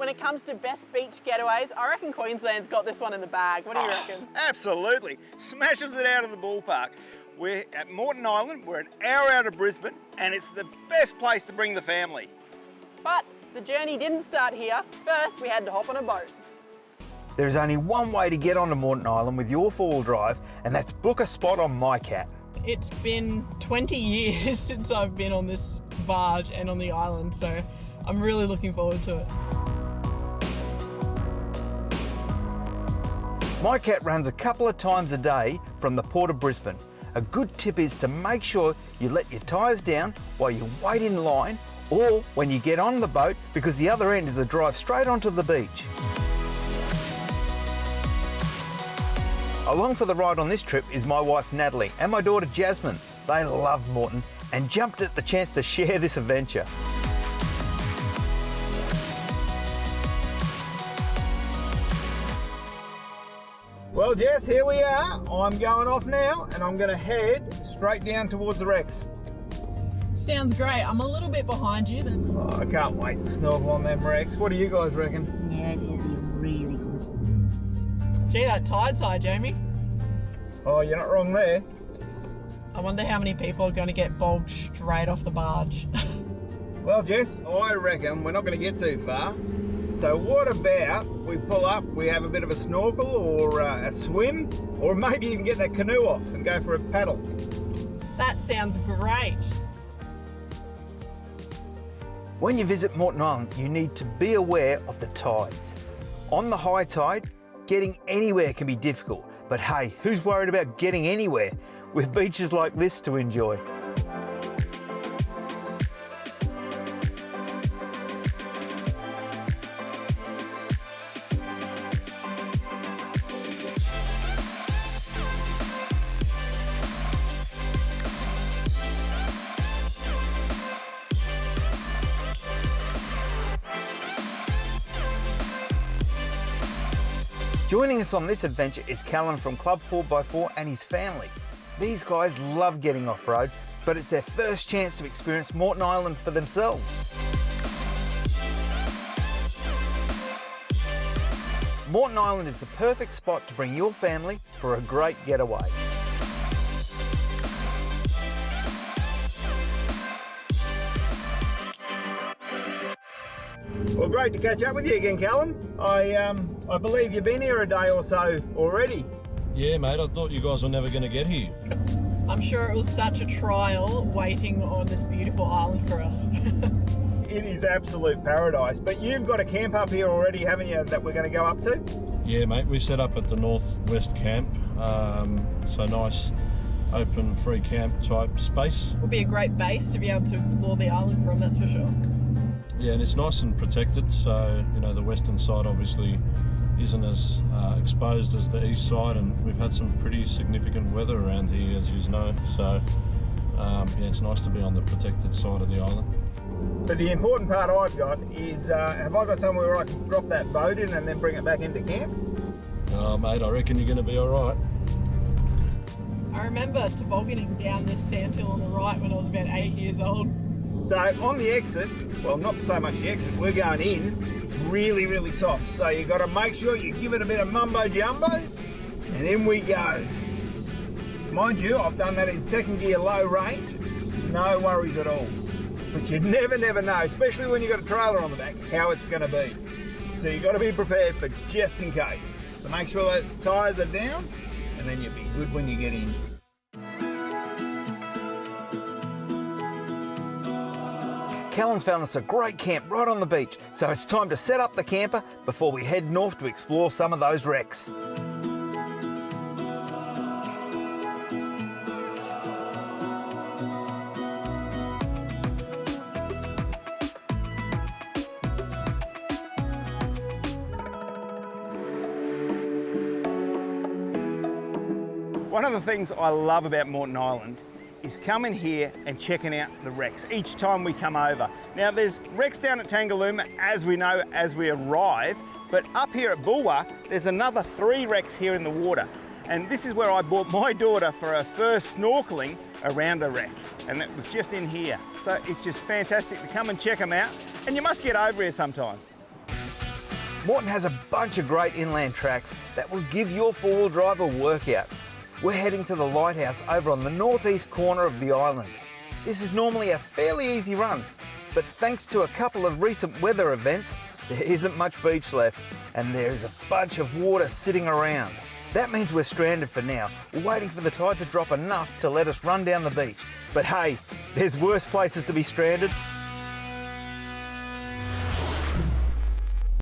when it comes to best beach getaways, I reckon Queensland's got this one in the bag. What do you reckon? Absolutely. Smashes it out of the ballpark. We're at Morton Island, we're an hour out of Brisbane, and it's the best place to bring the family. But the journey didn't start here. First, we had to hop on a boat. There is only one way to get onto Morton Island with your four-wheel drive, and that's book a spot on My Cat. It's been 20 years since I've been on this barge and on the island, so I'm really looking forward to it. My Cat runs a couple of times a day from the Port of Brisbane. A good tip is to make sure you let your tyres down while you wait in line or when you get on the boat, because the other end is a drive straight onto the beach. Along for the ride on this trip is my wife Natalie and my daughter Jasmine. They love Morton and jumped at the chance to share this adventure. Well Jess, here we are. I'm going off now and I'm going to head straight down towards the wrecks. Sounds great. I'm a little bit behind you. Oh, I can't wait to snorkel on them wrecks. What do you guys reckon? Yeah, it is really good. Gee, that tide side, Jamie. Oh, you're not wrong there. I wonder how many people are going to get bogged straight off the barge. Well, Jess, I reckon we're not going to get too far. So what about we pull up, we have a bit of a snorkel or a swim, or maybe even get that canoe off and go for a paddle. That sounds great. When you visit Morton Island, you need to be aware of the tides. On the high tide, getting anywhere can be difficult, but hey, who's worried about getting anywhere with beaches like this to enjoy? Joining us on this adventure is Callan from Club 4x4 and his family. These guys love getting off-road, but it's their first chance to experience Morton Island for themselves. Morton Island is the perfect spot to bring your family for a great getaway. Well, great to catch up with you again, Callan. I believe you've been here a day or so already. Yeah, mate, I thought you guys were never going to get here. I'm sure it was such a trial waiting on this beautiful island for us. It is absolute paradise, but you've got a camp up here already, haven't you, that we're going to go up to? Yeah, mate, we set up at the northwest camp, so nice open free camp type space. Will be a great base to be able to explore the island from, that's for sure. Yeah, and it's nice and protected, so you know the western side obviously isn't as exposed as the east side, and we've had some pretty significant weather around here, as you know, so yeah, it's nice to be on the protected side of the island. But the important part I've got is, have I got somewhere where I can drop that boat in and then bring it back into camp? Oh mate, I reckon you're going to be alright. I remember tobogganing down this sandhill on the right when I was about 8 years old. So on the exit, well, not so much the exit, we're going in, it's really, really soft. So you've got to make sure you give it a bit of mumbo jumbo, and in we go. Mind you, I've done that in second gear low range, no worries at all. But you never know, especially when you've got a trailer on the back, how it's going to be. So you've got to be prepared for just in case. So make sure those tyres are down, and then you'll be good when you get in. Callan's found us a great camp right on the beach, so it's time to set up the camper before we head north to explore some of those wrecks. One of the things I love about Morton Island is coming here and checking out the wrecks each time we come over. Now there's wrecks down at Tangalooma, as we know, as we arrive, but up here at Bulwa, there's another 3 wrecks here in the water. And this is where I brought my daughter for her first snorkeling around a wreck. And it was just in here. So it's just fantastic to come and check them out. And you must get over here sometime. Morton has a bunch of great inland tracks that will give your four-wheel drive a workout. We're heading to the lighthouse over on the northeast corner of the island. This is normally a fairly easy run, but thanks to a couple of recent weather events, there isn't much beach left and there is a bunch of water sitting around. That means we're stranded for now, waiting for the tide to drop enough to let us run down the beach. But hey, there's worse places to be stranded.